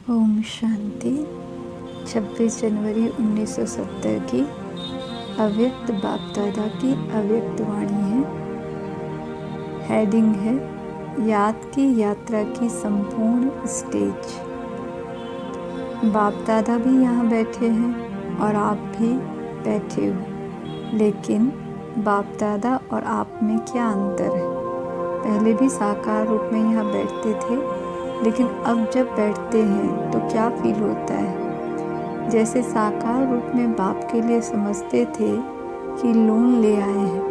ओम शांति। 26 जनवरी 1970 की अव्यक्त बाप दादा की अव्यक्त वाणी है। हेडिंग है याद की यात्रा की संपूर्ण स्टेज। बाप दादा भी यहाँ बैठे हैं और आप भी बैठे हो, लेकिन बाप दादा और आप में क्या अंतर है? पहले भी साकार रूप में यहाँ बैठते थे, लेकिन अब जब बैठते हैं तो क्या फील होता है? जैसे साकार रूप में बाप के लिए समझते थे कि लोन ले आए हैं,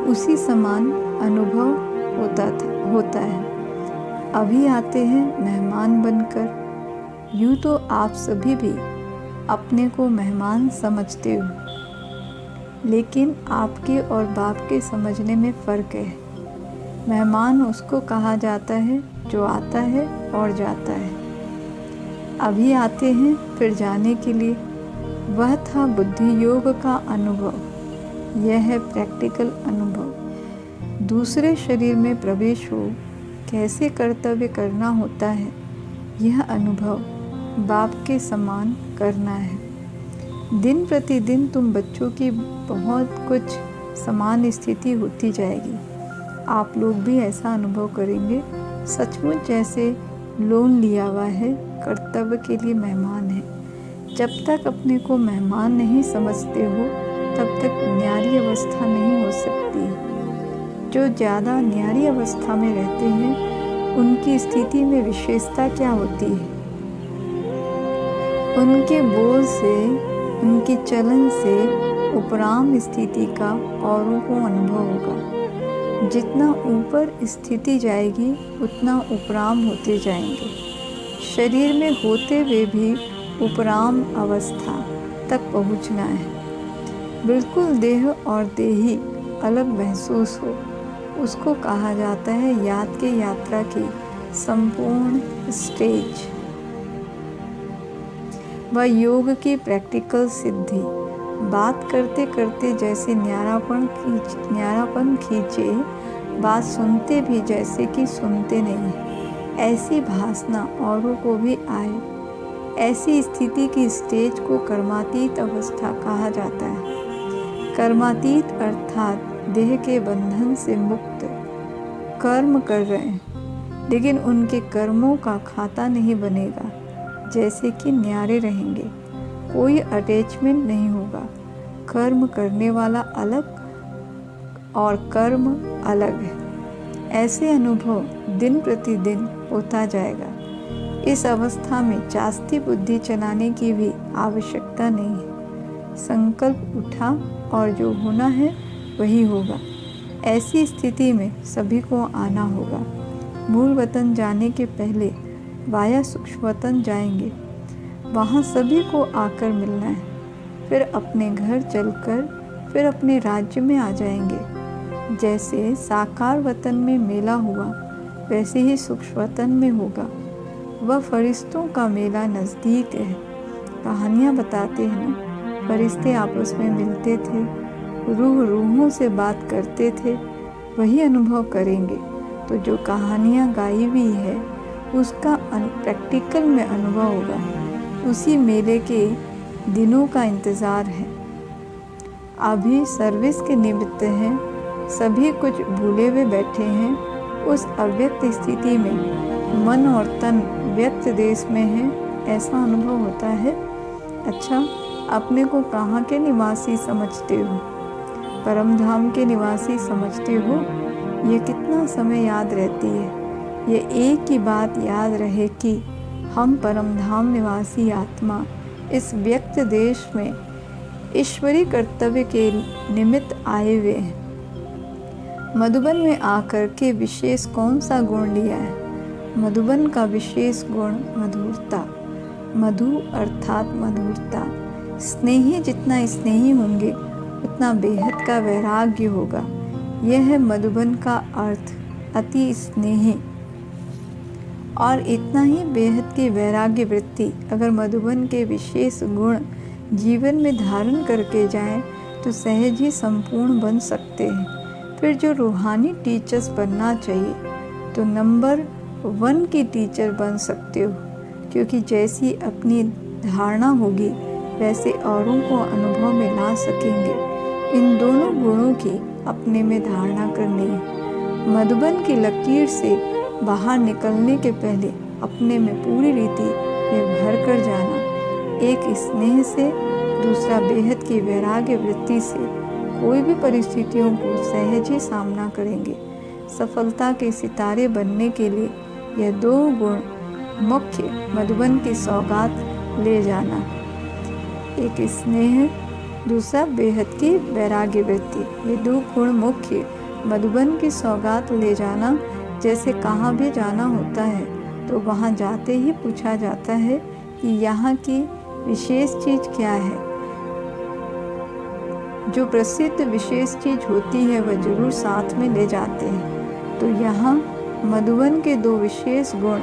उसी समान अनुभव होता है। अभी आते हैं मेहमान बनकर। यूँ तो आप सभी भी अपने को मेहमान समझते हो, लेकिन आपके और बाप के समझने में फ़र्क है। मेहमान उसको कहा जाता है जो आता है और जाता है। अभी आते हैं फिर जाने के लिए। वह था बुद्धि योग का अनुभव। यह है प्रैक्टिकल अनुभव। दूसरे शरीर में प्रवेश हो कैसे कर्तव्य करना होता है, यह अनुभव बाप के समान करना है। दिन प्रतिदिन तुम बच्चों की बहुत कुछ समान स्थिति होती जाएगी। आप लोग भी ऐसा अनुभव करेंगे, सचमुच जैसे लोन लिया हुआ है, कर्तव्य के लिए मेहमान है। जब तक अपने को मेहमान नहीं समझते हो, तब तक न्यारी अवस्था नहीं हो सकती। जो ज़्यादा न्यारी अवस्था में रहते हैं, उनकी स्थिति में विशेषता क्या होती है? उनके बोल से, उनके चलन से उपराम स्थिति का औरों को अनुभव होगा। जितना ऊपर स्थिति जाएगी, उतना उपराम होते जाएंगे। शरीर में होते हुए भी उपराम अवस्था तक पहुंचना है। बिल्कुल देह और देही अलग महसूस हो, उसको कहा जाता है याद के यात्रा की संपूर्ण स्टेज। वह योग की प्रैक्टिकल सिद्धि। बात करते करते जैसे न्यारापन खींचे, बात सुनते भी जैसे कि सुनते नहीं, ऐसी भासना औरों को भी आए। ऐसी स्थिति की स्टेज को कर्मातीत अवस्था कहा जाता है। कर्मातीत अर्थात देह के बंधन से मुक्त। कर्म कर रहे हैं, लेकिन उनके कर्मों का खाता नहीं बनेगा, जैसे कि न्यारे रहेंगे। कोई अटैचमेंट नहीं होगा। कर्म करने वाला अलग और कर्म अलग है। ऐसे अनुभव दिन प्रतिदिन होता जाएगा। इस अवस्था में चास्ती बुद्धि चलाने की भी आवश्यकता नहीं है। संकल्प उठा और जो होना है वही होगा। ऐसी स्थिति में सभी को आना होगा। मूल वतन जाने के पहले वाया सूक्ष्म वतन जाएंगे। वहाँ सभी को आकर मिलना है। फिर अपने घर चलकर फिर अपने राज्य में आ जाएंगे। जैसे साकार वतन में मेला हुआ, वैसे ही सूक्ष्म वतन में होगा। वह फरिश्तों का मेला नज़दीक है। कहानियाँ बताते हैं ना, फरिश्ते आपस में मिलते थे, रूहों से बात करते थे। वही अनुभव करेंगे। तो जो कहानियाँ गाई हुई है, उसका प्रैक्टिकल में अनुभव होगा। उसी मेले के दिनों का इंतज़ार है। अभी सर्विस के निमित्त हैं, सभी कुछ भूले हुए बैठे हैं। उस अव्यक्त स्थिति में मन और तन व्यक्त देश में है, ऐसा अनुभव होता है। अच्छा, अपने को कहाँ के निवासी समझते हो? परम धाम के निवासी समझते हो? ये कितना समय याद रहती है? ये एक ही बात याद रहे कि हम परम धाम निवासी आत्मा इस व्यक्त देश में ईश्वरीय कर्तव्य के निमित्त आए हुए हैं। मधुबन में आकर के विशेष कौन सा गुण लिया है? मधुबन का विशेष गुण मधुरता। मधु अर्थात मधुरता। स्नेही जितना स्नेही होंगे, उतना बेहद का वैराग्य होगा। यह है मधुबन का अर्थ, अति स्नेही। और इतना ही बेहद की वैराग्य वृत्ति अगर मधुबन के विशेष गुण जीवन में धारण करके जाएं, तो सहज ही संपूर्ण बन सकते हैं। फिर जो रूहानी टीचर्स बनना चाहिए, तो नंबर वन की टीचर बन सकते हो, क्योंकि जैसी अपनी धारणा होगी वैसे औरों को अनुभव में ला सकेंगे। इन दोनों गुणों की अपने में धारणा करनी है। मधुबन की लकीर से बाहर निकलने के पहले अपने में पूरी रीति में भर कर जाना। एक स्नेह से, दूसरा बेहद की वैराग्य वृत्ति से कोई भी परिस्थितियों को सहज ही सामना करेंगे। सफलता के सितारे बनने के लिए यह दो गुण मुख्य मधुबन की सौगात ले जाना। एक स्नेह, दूसरा बेहद की वैराग्य वृत्ति। ये दो गुण मुख्य मधुबन की सौगात ले जाना। जैसे कहाँ भी जाना होता है तो वहाँ जाते ही पूछा जाता है कि यहाँ की विशेष चीज़ क्या है। जो प्रसिद्ध विशेष चीज़ होती है वह जरूर साथ में ले जाते हैं। तो यहाँ मधुबन के दो विशेष गुण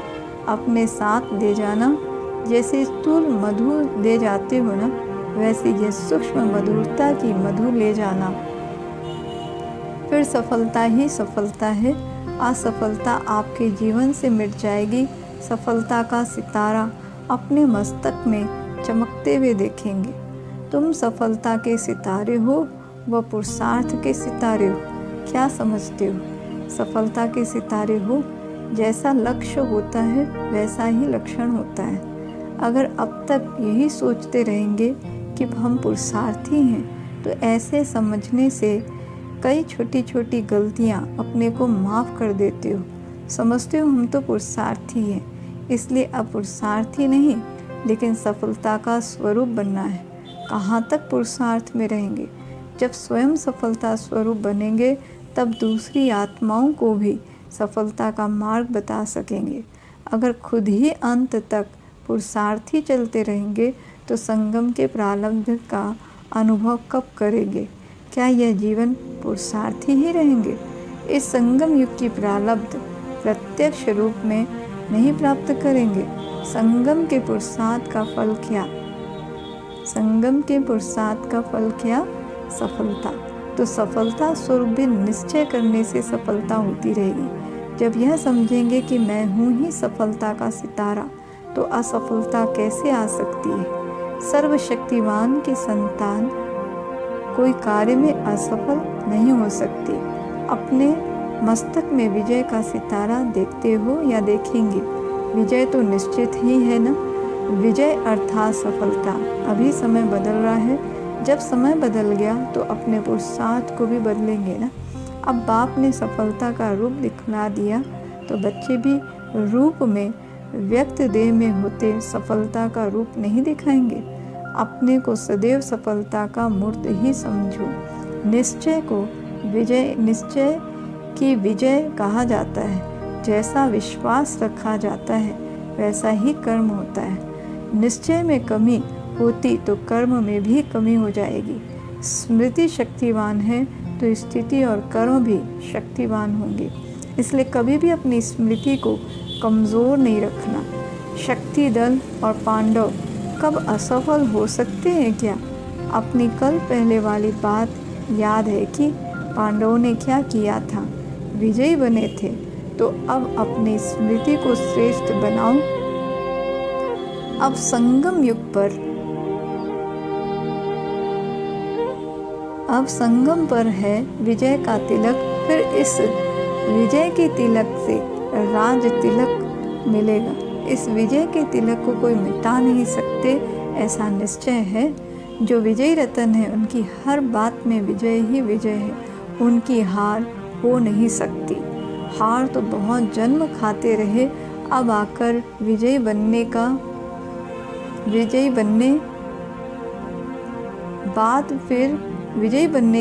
अपने साथ ले जाना। जैसे स्थूल मधु ले जाते हो ना, वैसे यह सूक्ष्म मधुरता की मधु ले जाना। फिर सफलता ही सफलता है। असफलता आपके जीवन से मिट जाएगी। सफलता का सितारा अपने मस्तक में चमकते हुए देखेंगे। तुम सफलता के सितारे हो, व पुरुषार्थ के सितारे हो। क्या समझते हो? सफलता के सितारे हो। जैसा लक्ष्य होता है वैसा ही लक्षण होता है। अगर अब तक यही सोचते रहेंगे कि हम पुरुषार्थी हैं, तो ऐसे समझने से कई छोटी छोटी गलतियां अपने को माफ़ कर देते हो। समझते हो हम तो पुरुषार्थी हैं, इसलिए अब पुरुषार्थी नहीं लेकिन सफलता का स्वरूप बनना है। कहाँ तक पुरुषार्थ में रहेंगे? जब स्वयं सफलता स्वरूप बनेंगे तब दूसरी आत्माओं को भी सफलता का मार्ग बता सकेंगे। अगर खुद ही अंत तक पुरुषार्थी चलते रहेंगे तो संगम के प्रारब्ध का अनुभव कब करेंगे? क्या यह जीवन पुरुषार्थी ही रहेंगे? इस संगम युग की प्रारब्ध प्रत्यक्ष रूप में नहीं प्राप्त करेंगे। संगम के पुरुषार्थ का फल क्या? संगम के पुरुषार्थ का फल क्या? सफलता। तो सफलता स्वरूप भी निश्चय करने से सफलता होती रहेगी। जब यह समझेंगे कि मैं हूँ ही सफलता का सितारा, तो असफलता कैसे आ सकती है? सर्वशक्तिमान की संतान कोई कार्य में असफल नहीं हो सकती। अपने मस्तक में विजय का सितारा देखते हो या देखेंगे? विजय तो निश्चित ही है ना। विजय अर्थात सफलता। अभी समय बदल रहा है। जब समय बदल गया तो अपने पुरुषार्थ को भी बदलेंगे ना। अब बाप ने सफलता का रूप दिखला दिया तो बच्चे भी रूप में, व्यक्त देह में होते सफलता का रूप नहीं दिखाएंगे। अपने को सदैव सफलता का मूर्त ही समझो। निश्चय को विजय, निश्चय की विजय कहा जाता है। जैसा विश्वास रखा जाता है वैसा ही कर्म होता है। निश्चय में कमी होती तो कर्म में भी कमी हो जाएगी। स्मृति शक्तिवान है तो स्थिति और कर्म भी शक्तिवान होंगे। इसलिए कभी भी अपनी स्मृति को कमज़ोर नहीं रखना। शक्ति दल और पांडव कब असफल हो सकते हैं क्या? अपनी कल पहले वाली बात याद है कि पांडवों ने क्या किया था? विजयी बने थे। तो अब अपनी स्मृति को श्रेष्ठ बनाओ। अब संगम पर है विजय का तिलक। फिर इस विजय के तिलक से राज तिलक मिलेगा। इस विजय के तिलक को कोई मिटा नहीं सकते, ऐसा निश्चय है। जो विजयी रतन है उनकी हर बात में विजय ही विजय है। उनकी हार हो नहीं सकती। हार तो बहुत जन्म खाते रहे, अब आकर विजयी बनने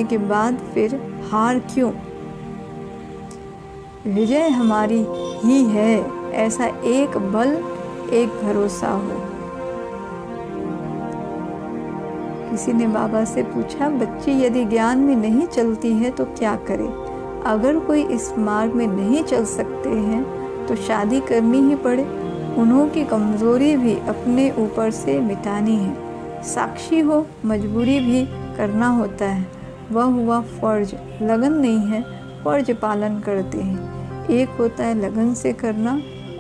के बाद फिर हार क्यों? विजय हमारी ही है, ऐसा एक बल, एक भरोसा हो। किसी ने बाबा से पूछा, बच्ची यदि ज्ञान में नहीं चलती है तो क्या करे? अगर कोई इस मार्ग में नहीं चल सकते हैं तो शादी करनी ही पड़े। उन्हों की कमज़ोरी भी अपने ऊपर से मिटानी है। साक्षी हो, मजबूरी भी करना होता है। वह हुआ फर्ज, लगन नहीं है, फर्ज पालन करते हैं। एक होता है लगन से करना,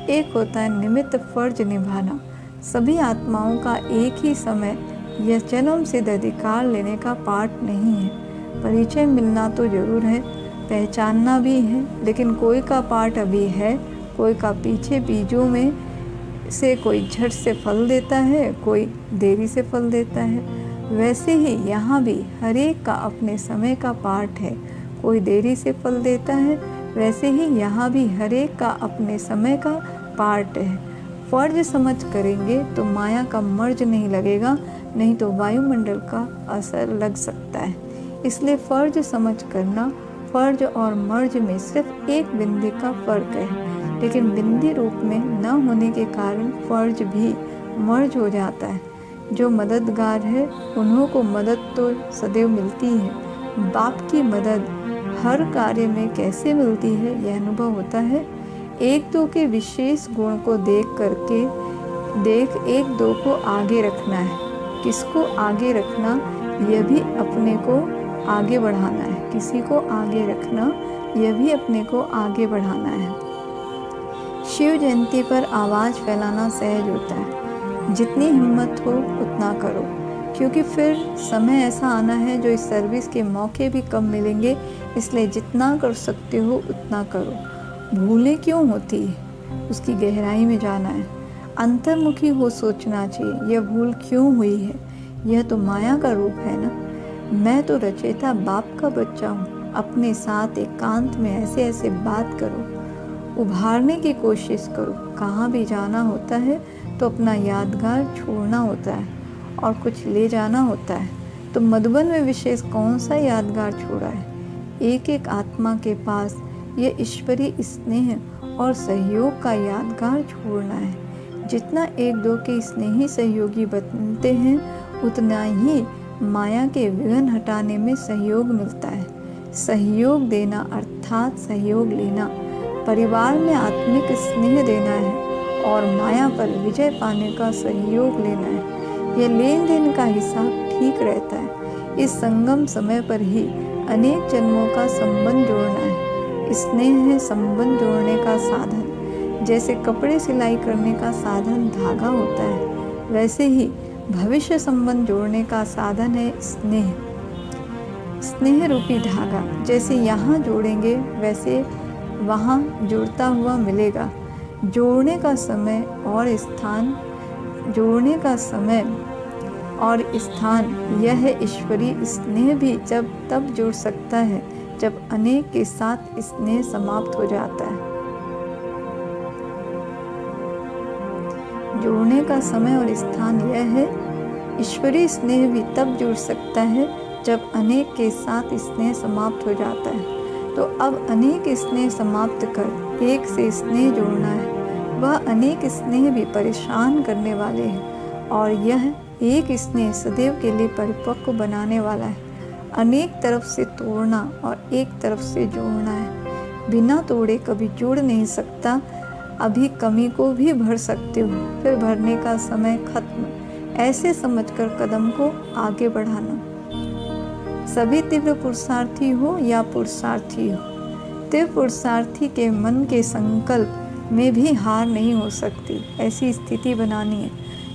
एक होता है निमित्त फर्ज निभाना। सभी आत्माओं का एक ही समय यह जन्म सिद्ध अधिकार लेने का पाठ नहीं है। परिचय मिलना तो जरूर है, पहचानना भी है, लेकिन कोई का पाठ अभी है, कोई का पीछे बीजों में से कोई झट से फल देता है, कोई देरी से फल देता है। वैसे ही यहाँ भी हर एक का अपने समय का पाठ है, कोई देरी से फल देता है। वैसे ही यहाँ भी हर एक का अपने समय का पार्ट है। फर्ज समझ करेंगे तो माया का मर्ज नहीं लगेगा, नहीं तो वायुमंडल का असर लग सकता है। इसलिए फर्ज समझ करना, फर्ज और मर्ज में सिर्फ एक बिंदी का फर्क है, लेकिन बिंदी रूप में न होने के कारण फर्ज भी मर्ज हो जाता है। जो मददगार है उन्हों को मदद तो सदैव मिलती है। बाप की मदद हर कार्य में कैसे मिलती है यह अनुभव होता है। एक दो के विशेष गुण को देख एक दो को आगे रखना है। किसको आगे रखना, यह भी अपने को आगे बढ़ाना है। किसी को आगे रखना, यह भी अपने को आगे बढ़ाना है। शिव जयंती पर आवाज़ फैलाना सहज होता है। जितनी हिम्मत हो उतना करो, क्योंकि फिर समय ऐसा आना है जो इस सर्विस के मौके भी कम मिलेंगे। इसलिए जितना कर सकते हो उतना करो। भूलें क्यों होती है, उसकी गहराई में जाना है। अंतर्मुखी हो सोचना चाहिए, यह भूल क्यों हुई है, यह तो माया का रूप है ना। मैं तो रचयिता बाप का बच्चा हूँ। अपने साथ एकांत में ऐसे ऐसे बात करो, उभारने की कोशिश करो। कहाँ भी जाना होता है तो अपना यादगार छोड़ना होता है और कुछ ले जाना होता है। तो मधुबन में विशेष कौन सा यादगार छोड़ा है? एक एक आत्मा के पास ये ईश्वरीय स्नेह और सहयोग का यादगार छोड़ना है। जितना एक दो के स्नेही सहयोगी बनते हैं, उतना ही माया के विघ्न हटाने में सहयोग मिलता है। सहयोग देना अर्थात सहयोग लेना, परिवार में आत्मिक स्नेह देना है और माया पर विजय पाने का सहयोग लेना है। यह लेन देन का हिसाब ठीक रहता है। इस संगम समय पर ही अनेक जन्मों का संबंध जोड़ना है। स्नेह है संबंध जोड़ने का साधन। जैसे कपड़े सिलाई करने का साधन धागा होता है, वैसे ही भविष्य संबंध जोड़ने का साधन है स्नेह। स्नेह रूपी धागा जैसे यहाँ जोड़ेंगे वैसे वहाँ जुड़ता हुआ मिलेगा। जोड़ने का समय और स्थान यह है। ईश्वरीय स्नेह भी जब तब जुड़ सकता है जब अनेक के साथ स्नेह समाप्त हो जाता है। जोड़ने का समय और स्थान यह है। ईश्वरीय स्नेह भी तब जुड़ सकता है जब अनेक के साथ स्नेह समाप्त हो जाता है। तो अब अनेक स्नेह समाप्त कर एक से स्नेह जोड़ना है। वह अनेक स्नेह भी परेशान करने वाले हैं और यह एक स्नेह सदैव के लिए परिपक्व बनाने वाला है। अनेक तरफ से तोड़ना और एक तरफ से जोड़ना है। बिना तोड़े कभी जुड़ नहीं सकता। अभी कमी को भी भर सकते हो, फिर भरने का समय खत्म। ऐसे समझकर कदम को आगे बढ़ाना। सभी तीव्र पुरुषार्थी हो या पुरुषार्थी हो, तीव्र पुरुषार्थी के मन के संकल्प में भी हार नहीं हो सकती। ऐसी स्थिति बनानी है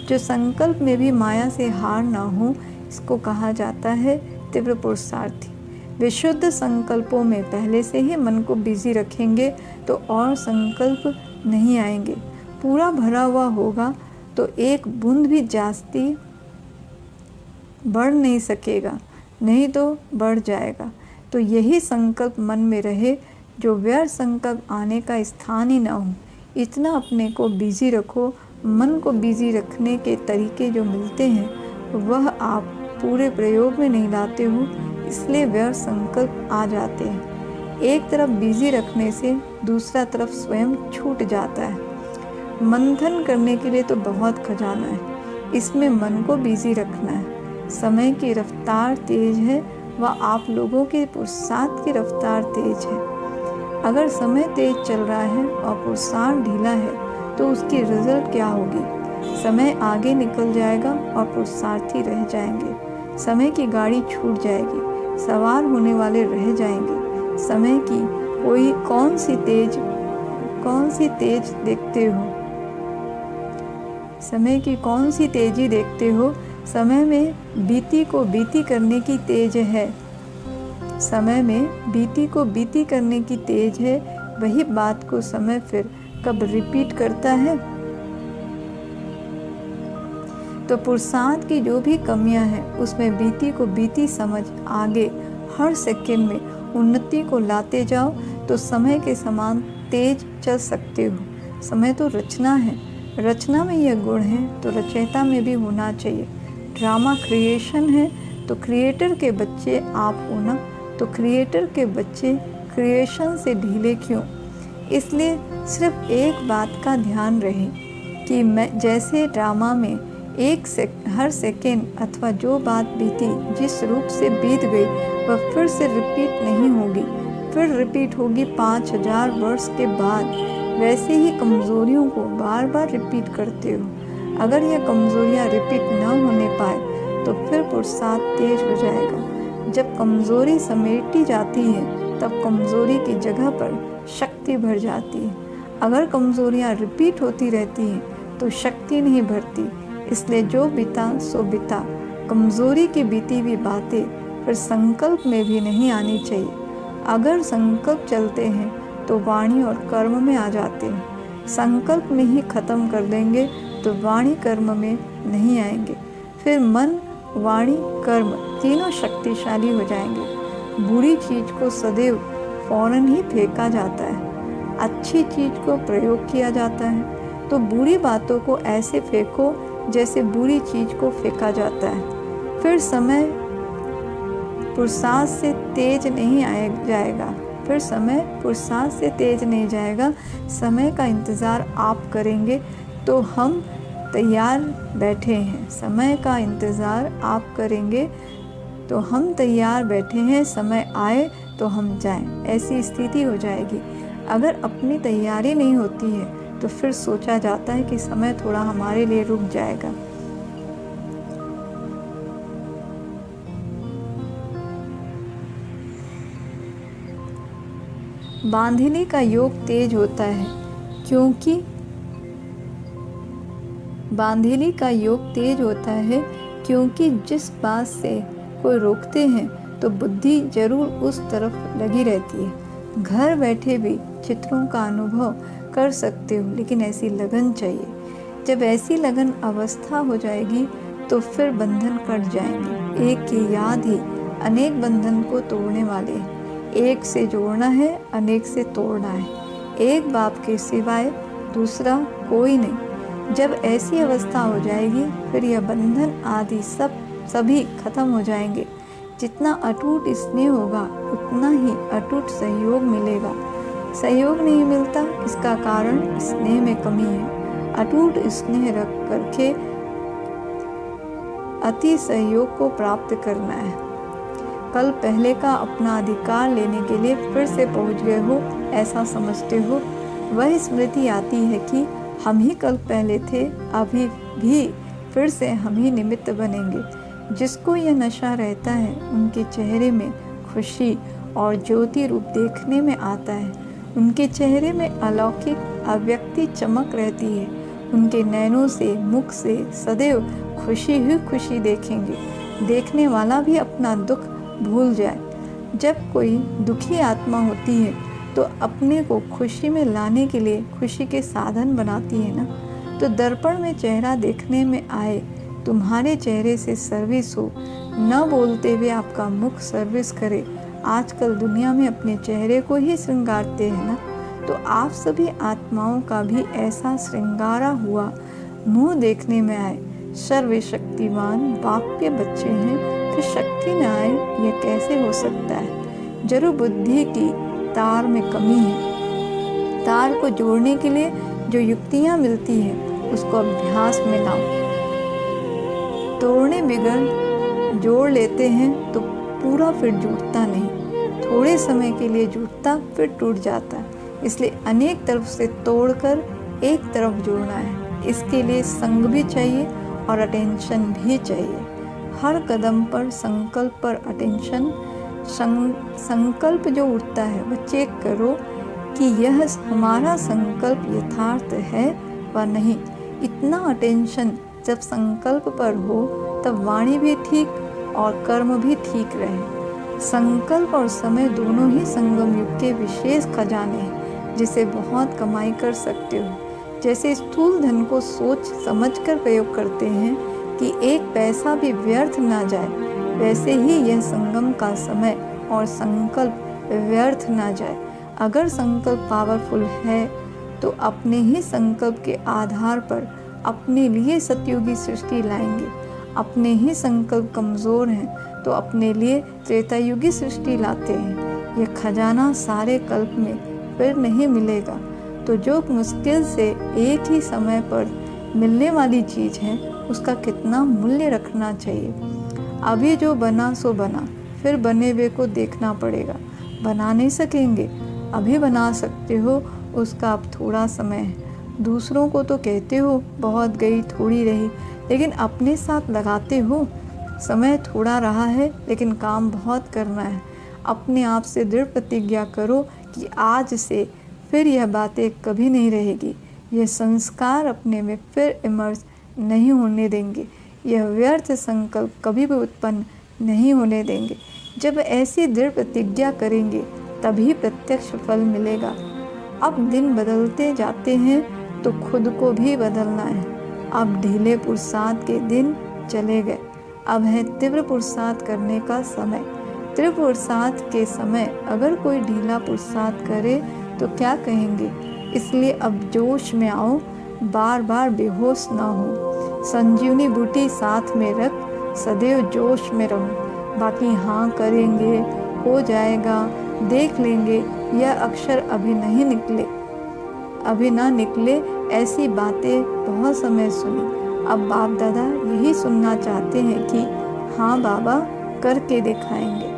जो संकल्प में भी माया से हार ना हो, इसको कहा जाता है तीव्र पुरुषार्थी। विशुद्ध संकल्पों में पहले से ही मन को बिजी रखेंगे तो और संकल्प नहीं आएंगे। पूरा भरा हुआ होगा तो एक बूंद भी जास्ती बढ़ नहीं सकेगा, नहीं तो बढ़ जाएगा। तो यही संकल्प मन में रहे, जो व्यर्थ संकल्प आने का स्थान ही ना हो। इतना अपने को बिजी रखो। मन को बिजी रखने के तरीके जो मिलते हैं वह आप पूरे प्रयोग में नहीं लाते हो, इसलिए व्यर्थ संकल्प आ जाते हैं। एक तरफ बिजी रखने से दूसरा तरफ स्वयं छूट जाता है। मंथन करने के लिए तो बहुत खजाना है, इसमें मन को बिजी रखना है। समय की रफ्तार तेज है, वह आप लोगों के पुरुषार्थ की रफ्तार तेज है। अगर समय तेज चल रहा है और पुरुषार्थ ढीला है तो उसकी रिजल्ट क्या होगी? समय आगे निकल जाएगा और पुरुषार्थी रह जाएंगे। समय की गाड़ी छूट जाएगी, सवार होने वाले रह जाएंगे। समय की कौन सी तेज कौन सी तेज देखते हो? समय की कौन सी तेजी देखते हो? समय में बीती को बीती करने की तेज है। समय में बीती को बीती करने की तेज है। वही बात को समय फिर कब रिपीट करता है? तो पुरुषार्थ की जो भी कमियां हैं उसमें बीती को बीती समझ आगे हर सेकंड में उन्नति को लाते जाओ तो समय के समान तेज चल सकते हो। समय तो रचना है, रचना में यह गुण है तो रचयिता में भी होना चाहिए। ड्रामा क्रिएशन है तो क्रिएटर के बच्चे आप होना, तो क्रिएटर के बच्चे क्रिएशन से ढीले क्यों? इसलिए सिर्फ एक बात का ध्यान रहे कि मैं जैसे ड्रामा में हर सेकेंड अथवा जो बात बीती जिस रूप से बीत गई वह फिर से रिपीट नहीं होगी, फिर रिपीट होगी 5000 वर्ष के बाद। वैसे ही कमज़ोरियों को बार बार रिपीट करते हो। अगर यह कमज़ोरियाँ रिपीट न होने पाए तो फिर पुरुषार्थ तेज हो जाएगा। जब कमज़ोरी समेटी जाती है तब कमज़ोरी की जगह पर शक्ति भर जाती है। अगर कमज़ोरियाँ रिपीट होती रहती हैं तो शक्ति नहीं भरती। इसलिए जो बीता सो बीता, कमज़ोरी की बीती हुई बातें फिर संकल्प में भी नहीं आनी चाहिए। अगर संकल्प चलते हैं तो वाणी और कर्म में आ जाते हैं। संकल्प में ही ख़त्म कर देंगे तो वाणी कर्म में नहीं आएंगे। फिर मन, वाणी, कर्म तीनों शक्तिशाली हो जाएंगे। बुरी चीज़ को सदैव फौरन ही फेंका जाता है, अच्छी चीज़ को प्रयोग किया जाता है। तो बुरी बातों को ऐसे फेंको जैसे बुरी चीज़ को फेंका जाता है। फिर समय पुरुषार्थ से तेज नहीं जाएगा। फिर समय पुरुषार्थ से तेज नहीं जाएगा। समय का इंतज़ार आप करेंगे तो हम तैयार बैठे हैं। समय का इंतज़ार आप करेंगे तो हम तैयार बैठे हैं। समय आए तो हम जाएं, ऐसी स्थिति हो जाएगी। अगर अपनी तैयारी नहीं होती है तो फिर सोचा जाता है कि समय थोड़ा हमारे लिए रुक जाएगा। बांधिनी का योग तेज होता है क्योंकि बांधिनी का योग तेज होता है क्योंकि जिस बात से कोई रोकते हैं तो बुद्धि जरूर उस तरफ लगी रहती है। घर बैठे भी चित्रों का अनुभव कर सकते हो, लेकिन ऐसी लगन चाहिए। जब ऐसी लगन अवस्था हो जाएगी तो फिर बंधन कट जाएंगे। एक की याद ही अनेक बंधन को तोड़ने वाले हैं। एक से जोड़ना है, अनेक से तोड़ना है। एक बाप के सिवाय दूसरा कोई नहीं। जब ऐसी अवस्था हो जाएगी फिर यह बंधन आदि सभी खत्म हो जाएंगे। जितना अटूट स्नेह होगा उतना ही अटूट सहयोग मिलेगा। सहयोग नहीं मिलता, इसका कारण स्नेह में कमी है। अटूट स्नेह रख करके अति सहयोग को प्राप्त करना है। कल पहले का अपना अधिकार लेने के लिए फिर से पहुंच गए हो, ऐसा समझते हो। वह स्मृति आती है कि हम ही कल पहले थे, अभी भी फिर से हम ही निमित्त बनेंगे। जिसको यह नशा रहता है उनके चेहरे में खुशी और ज्योति रूप देखने में आता है। उनके चेहरे में अलौकिक अव्यक्ति चमक रहती है। उनके नैनों से, मुख से सदैव खुशी ही खुशी देखेंगे। देखने वाला भी अपना दुख भूल जाए। जब कोई दुखी आत्मा होती है तो अपने को खुशी में लाने के लिए खुशी के साधन बनाती है ना। तो दर्पण में चेहरा देखने में आए, तुम्हारे चेहरे से सर्विस हो, न बोलते हुए आपका मुख सर्विस करे। आजकल दुनिया में अपने चेहरे को ही श्रृंगारते हैं ना। तो आप सभी आत्माओं का भी ऐसा श्रृंगारा हुआ मुंह देखने में आए। सर्वशक्तिमान बाप के बच्चे हैं, फिर शक्ति न आए, यह कैसे हो सकता है? जरूर बुद्धि की तार में कमी है। तार को जोड़ने के लिए जो युक्तियाँ मिलती हैं उसको अभ्यास में लाओ। तोड़ने बिगड़ जोड़ लेते हैं तो पूरा फिर जुड़ता नहीं। थोड़े समय के लिए जुड़ता फिर टूट जाता है। इसलिए अनेक तरफ से तोड़कर एक तरफ जोड़ना है। इसके लिए संग भी चाहिए और अटेंशन भी चाहिए। हर कदम पर संकल्प पर अटेंशन। संकल्प जो उठता है वह चेक करो कि यह हमारा संकल्प यथार्थ है व नहीं। इतना अटेंशन जब संकल्प पर हो तब वाणी भी ठीक और कर्म भी ठीक रहे। संकल्प और समय दोनों ही संगम युग के विशेष खजाने हैं जिसे बहुत कमाई कर सकते हो। जैसे स्थूल धन को सोच समझकर प्रयोग करते हैं कि एक पैसा भी व्यर्थ ना जाए, वैसे ही यह संगम का समय और संकल्प व्यर्थ ना जाए। अगर संकल्प पावरफुल है तो अपने ही संकल्प के आधार पर अपने लिए सतयुगी सृष्टि लाएंगे। अपने ही संकल्प कमज़ोर हैं तो अपने लिए त्रेतायुगी सृष्टि लाते हैं। यह खजाना सारे कल्प में फिर नहीं मिलेगा। तो जो मुश्किल से एक ही समय पर मिलने वाली चीज़ है उसका कितना मूल्य रखना चाहिए। अभी जो बना सो बना, फिर बने हुए को देखना पड़ेगा। बना नहीं सकेंगे, अभी बना सकते हो, उसका अब थोड़ा समय है। दूसरों को तो कहते हो बहुत गई थोड़ी रही, लेकिन अपने साथ लगाते हो। समय थोड़ा रहा है लेकिन काम बहुत करना है। अपने आप से दृढ़ प्रतिज्ञा करो कि आज से फिर यह बातें कभी नहीं रहेगी। यह संस्कार अपने में फिर इमर्ज नहीं होने देंगे। यह व्यर्थ संकल्प कभी भी उत्पन्न नहीं होने देंगे। जब ऐसी दृढ़ प्रतिज्ञा करेंगे तभी प्रत्यक्ष फल मिलेगा। अब दिन बदलते जाते हैं तो खुद को भी बदलना है। अब ढीले पुरुषार्थ के दिन चले गए, अब है तीव्र पुरुषार्थ करने का समय। तीव्र पुरुषार्थ के समय अगर कोई ढीला पुरुषार्थ करे तो क्या कहेंगे। इसलिए अब जोश में आओ, बार बार बेहोश ना हो। संजीवनी बूटी साथ में रख, सदैव जोश में रहो। बाकी हाँ करेंगे, हो जाएगा, देख लेंगे, यह अक्षर अभी नहीं निकले, अभी ना निकले, ऐसी बातें बहुत समय सुनी। अब बाप दादा यही सुनना चाहते हैं कि हाँ बाबा करके दिखाएंगे।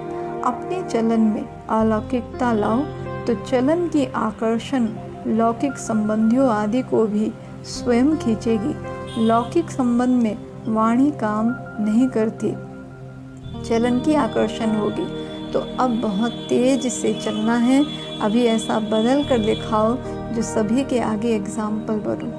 अपने चलन में अलौकिकता लाओ तो चलन की आकर्षण लौकिक संबंधियों आदि को भी स्वयं खींचेगी। लौकिक संबंध में वाणी काम नहीं करती, चलन की आकर्षण होगी। तो अब बहुत तेज से चलना है। अभी ऐसा बदल कर दिखाओ जो सभी के आगे एग्जाम्पल बनो।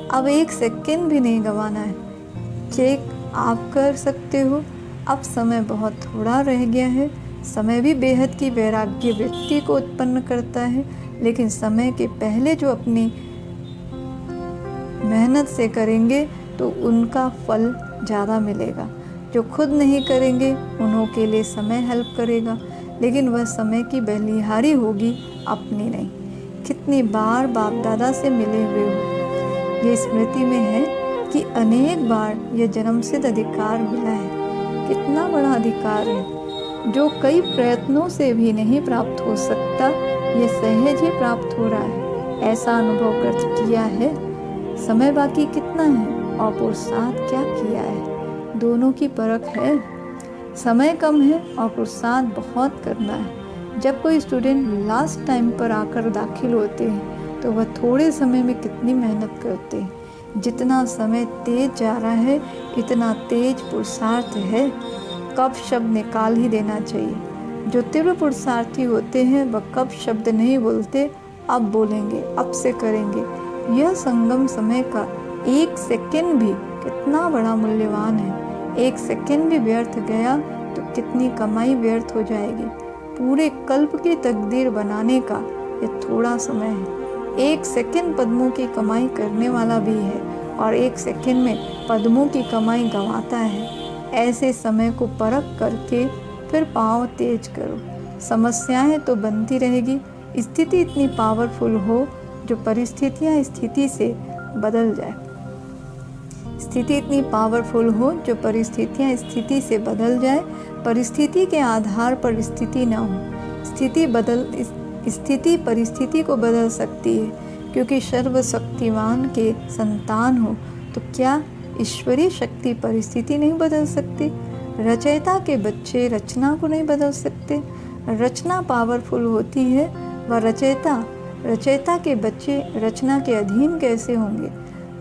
अब एक सेकंड भी नहीं गंवाना है। चेक आप कर सकते हो। अब समय बहुत थोड़ा रह गया है। समय भी बेहद की वैराग्य वृत्ति को उत्पन्न करता है, लेकिन समय के पहले जो अपनी मेहनत से करेंगे तो उनका फल ज़्यादा मिलेगा। जो खुद नहीं करेंगे उन्हों के लिए समय हेल्प करेगा, लेकिन वह समय की बलिहारी होगी, अपनी नहीं। कितनी बार बाप दादा से मिले हुए हो, ये स्मृति में है कि अनेक बार यह जन्मसिद्ध अधिकार मिला है। कितना बड़ा अधिकार है जो कई प्रयत्नों से भी नहीं प्राप्त हो सकता, ये सहज ही प्राप्त हो रहा है। ऐसा अनुभव कर किया है। समय बाकी कितना है और पुरुषार्थ क्या किया है, दोनों की परख है। समय कम है और पुरुषार्थ बहुत करना है। जब कोई स्टूडेंट लास्ट टाइम पर आकर दाखिल होते हैं तो वह थोड़े समय में कितनी मेहनत करते हैं। जितना समय तेज जा रहा है इतना तेज पुरुषार्थ है। कब शब्द निकाल ही देना चाहिए। जो तीव्र पुरुषार्थी होते हैं वह कब शब्द नहीं बोलते, अब बोलेंगे, अब से करेंगे। यह संगम समय का एक सेकंड भी कितना बड़ा मूल्यवान है। एक सेकंड भी व्यर्थ गया तो कितनी कमाई व्यर्थ हो जाएगी। पूरे कल्प की तकदीर बनाने का यह थोड़ा समय है। एक सेकंड पद्मों की कमाई करने वाला भी है और एक सेकंड में पद्मों की कमाई गंवाता है। ऐसे समय को परख करके फिर पाँव तेज करो। समस्याएं तो बनती रहेगी। स्थिति इतनी पावरफुल हो जो परिस्थितियां स्थिति से बदल जाए। स्थिति इतनी पावरफुल हो जो परिस्थितियां स्थिति से बदल जाए। परिस्थिति के आधार पर स्थिति ना हो। स्थिति परिस्थिति को बदल सकती है, क्योंकि सर्वशक्तिमान के संतान हो तो क्या ईश्वरीय शक्ति परिस्थिति नहीं बदल सकती। रचयिता के बच्चे रचना को नहीं बदल सकते। रचना पावरफुल होती है व रचयिता के बच्चे रचना के अधीन कैसे होंगे।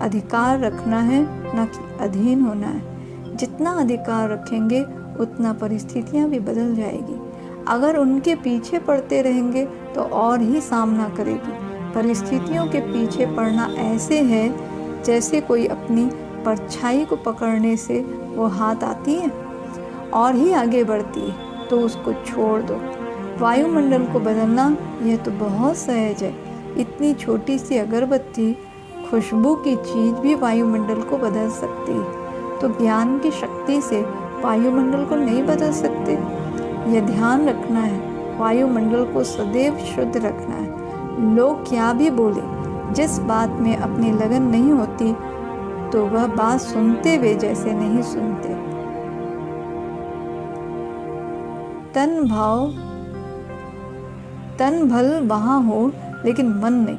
अधिकार रखना है न कि अधीन होना है। जितना अधिकार रखेंगे उतना परिस्थितियां भी बदल जाएगी। अगर उनके पीछे पड़ते रहेंगे तो और ही सामना करेगी। परिस्थितियों के पीछे पड़ना ऐसे है जैसे कोई अपनी परछाई को पकड़ने से वो हाथ आती है और ही आगे बढ़ती है, तो उसको छोड़ दो। वायुमंडल को बदलना यह तो बहुत सहज है। इतनी छोटी सी अगरबत्ती, खुशबू की चीज़ भी वायुमंडल को बदल सकती है, तो ज्ञान की शक्ति से वायुमंडल को नहीं बदल सकते। यह ध्यान रखना है, वायुमंडल को सदैव शुद्ध रखना है। लोग क्या भी बोले, जिस बात में अपनी लगन नहीं होती तो वह बात सुनते हुए जैसे नहीं सुनते। तन भल वहाँ हो लेकिन मन नहीं।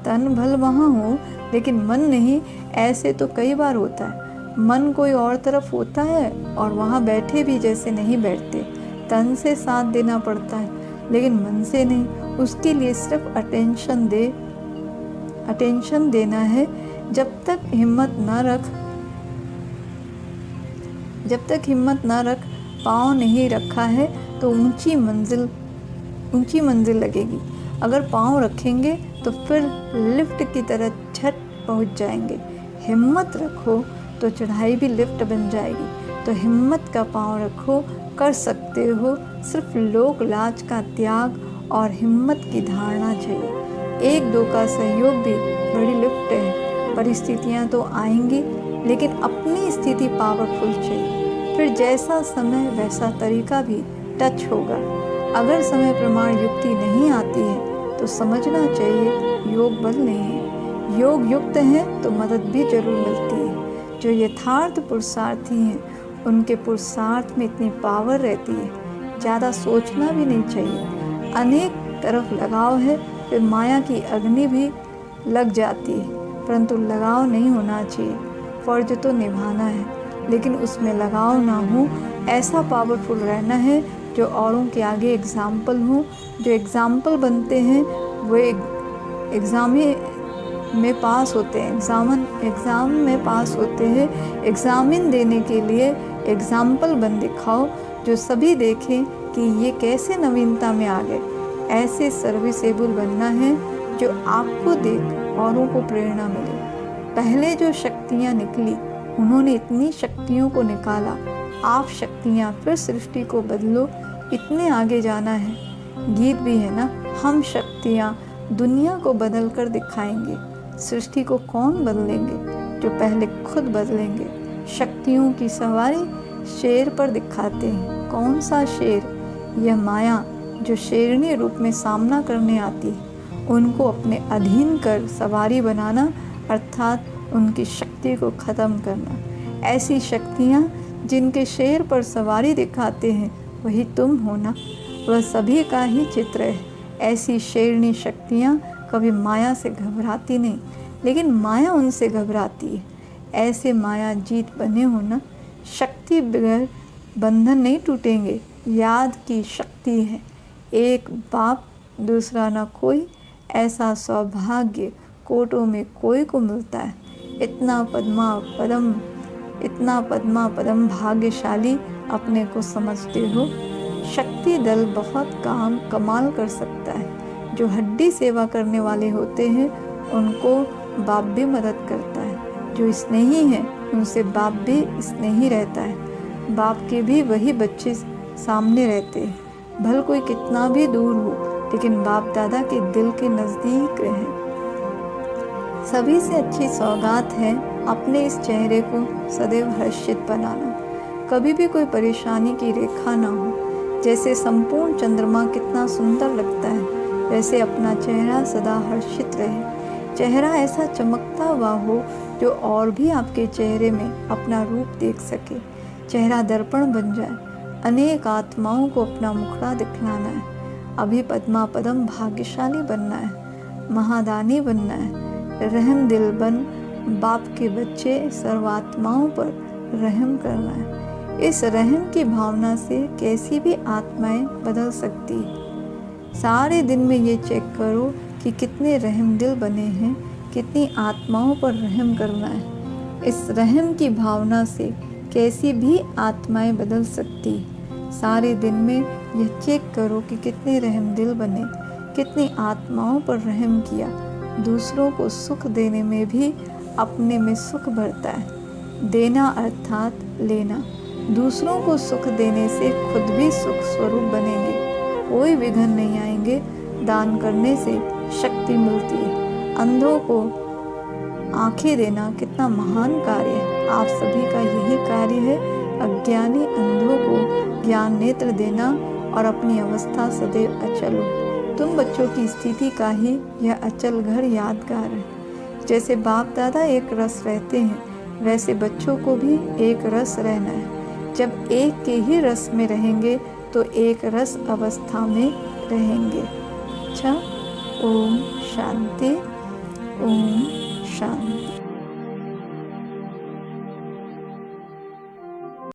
तन भल वहाँ हो लेकिन मन नहीं, ऐसे तो कई बार होता है। मन कोई और तरफ होता है और वहाँ बैठे भी जैसे नहीं बैठते। तन से साथ देना पड़ता है लेकिन मन से नहीं। उसके लिए सिर्फ अटेंशन देना है। जब तक हिम्मत ना रख पाँव नहीं रखा है तो ऊंची मंजिल लगेगी। अगर पाँव रखेंगे तो फिर लिफ्ट की तरह झट पहुंच जाएंगे। हिम्मत रखो तो चढ़ाई भी लिफ्ट बन जाएगी। तो हिम्मत का पाँव रखो, कर सकते हो। सिर्फ लोक लाज का त्याग और हिम्मत की धारणा चाहिए। एक दो का सहयोग भी बड़ी लिफ्ट है। परिस्थितियाँ तो आएंगी लेकिन अपनी स्थिति पावरफुल चाहिए। फिर जैसा समय वैसा तरीका भी टच होगा। अगर समय प्रमाण युक्ति नहीं आती है तो समझना चाहिए योग बल नहीं है। योग युक्त है तो मदद भी जरूर मिलती है। जो यथार्थ पुरुषार्थी हैं उनके पुरुषार्थ में इतनी पावर रहती है, ज़्यादा सोचना भी नहीं चाहिए। अनेक तरफ लगाव है, फिर माया की अग्नि भी लग जाती है, परंतु लगाव नहीं होना चाहिए। फर्ज तो निभाना है लेकिन उसमें लगाव ना हो। ऐसा पावरफुल रहना है जो औरों के आगे एग्जाम्पल हो। जो एग्जाम्पल बनते हैं वो एग्ज़ाम में पास होते हैं। एग्ज़ाम में पास होते हैं। एग्ज़ामिन देने के लिए एग्जाम्पल बन दिखाओ, जो सभी देखें कि ये कैसे नवीनता में आ गए। ऐसे सर्विसेबल बनना है जो आपको देख औरों को प्रेरणा मिले। पहले जो शक्तियाँ निकली उन्होंने इतनी शक्तियों को निकाला। आप शक्तियाँ फिर सृष्टि को बदलो, इतने आगे जाना है। गीत भी है ना, हम शक्तियाँ दुनिया को बदल कर दिखाएंगे। सृष्टि को कौन बदलेंगे, जो पहले खुद बदलेंगे। शक्तियों की सवारी शेर पर दिखाते हैं। कौन सा शेर? यह माया जो शेरनी रूप में सामना करने आती है, उनको अपने अधीन कर सवारी बनाना, अर्थात उनकी शक्ति को ख़त्म करना। ऐसी शक्तियाँ जिनके शेर पर सवारी दिखाते हैं वही तुम हो ना। वह सभी का ही चित्र है। ऐसी शेरनी शक्तियाँ कभी माया से घबराती नहीं, लेकिन माया उनसे घबराती है। ऐसे माया जीत बने हो ना। शक्ति बगैर बंधन नहीं टूटेंगे। याद की शक्ति है। एक बाप दूसरा ना कोई, ऐसा सौभाग्य कोटों में कोई को मिलता है। इतना पद्मा पदम भाग्यशाली अपने को समझते हो। शक्ति दल बहुत कमाल कर सकता है। जो हड्डी सेवा करने वाले होते हैं उनको बाप भी मदद करता है। जो स्नेही हैं उनसे बाप भी स्नेही रहता है। बाप के भी वही बच्चे सामने रहते हैं। भल कोई कितना भी दूर हो, लेकिन बाप दादा के दिल के नज़दीक रहें। सभी से अच्छी सौगात है अपने इस चेहरे को सदैव हर्षित बनाना। कभी भी कोई परेशानी की रेखा ना हो। जैसे संपूर्ण चंद्रमा कितना सुंदर लगता है, वैसे अपना चेहरा सदा हर्षित रहे। चेहरा ऐसा चमकता हुआ हो जो और भी आपके चेहरे में अपना रूप देख सके। चेहरा दर्पण बन जाए। अनेक आत्माओं को अपना मुखड़ा दिखलाना है। अभी पद्मा पदम भाग्यशाली बनना है। महादानी बनना है। रहम दिल बन बाप के बच्चे सर्वात्माओं पर रहम करना है। इस रहम की भावना से कैसी भी आत्माएं बदल सकती है। सारे दिन में ये चेक करो कि कितने रहम दिल बने हैं, कितनी आत्माओं पर रहम करना है। इस रहम की भावना से कैसी भी आत्माएं बदल सकती। सारे दिन में यह चेक करो कि कितने रहमदिल बने, कितनी आत्माओं पर रहम किया। दूसरों को सुख देने में भी अपने में सुख भरता है। देना अर्थात लेना। दूसरों को सुख देने से खुद भी सुख स्वरूप बनेंगे, कोई विघ्न नहीं आएंगे। दान करने से शक्ति मिलती है। अंधों को आंखें देना कितना महान कार्य है। आप सभी का यही कार्य है, अज्ञानी अंधों को ज्ञान नेत्र देना और अपनी अवस्था सदैव अचल हो। तुम बच्चों की स्थिति का ही यह अचल घर यादगार है। जैसे बाप दादा एक रस रहते हैं, वैसे बच्चों को भी एक रस रहना है। जब एक के ही रस में रहेंगे तो एक रस अवस्था में रहेंगे। अच्छा, ओम शांति, ओम शांति।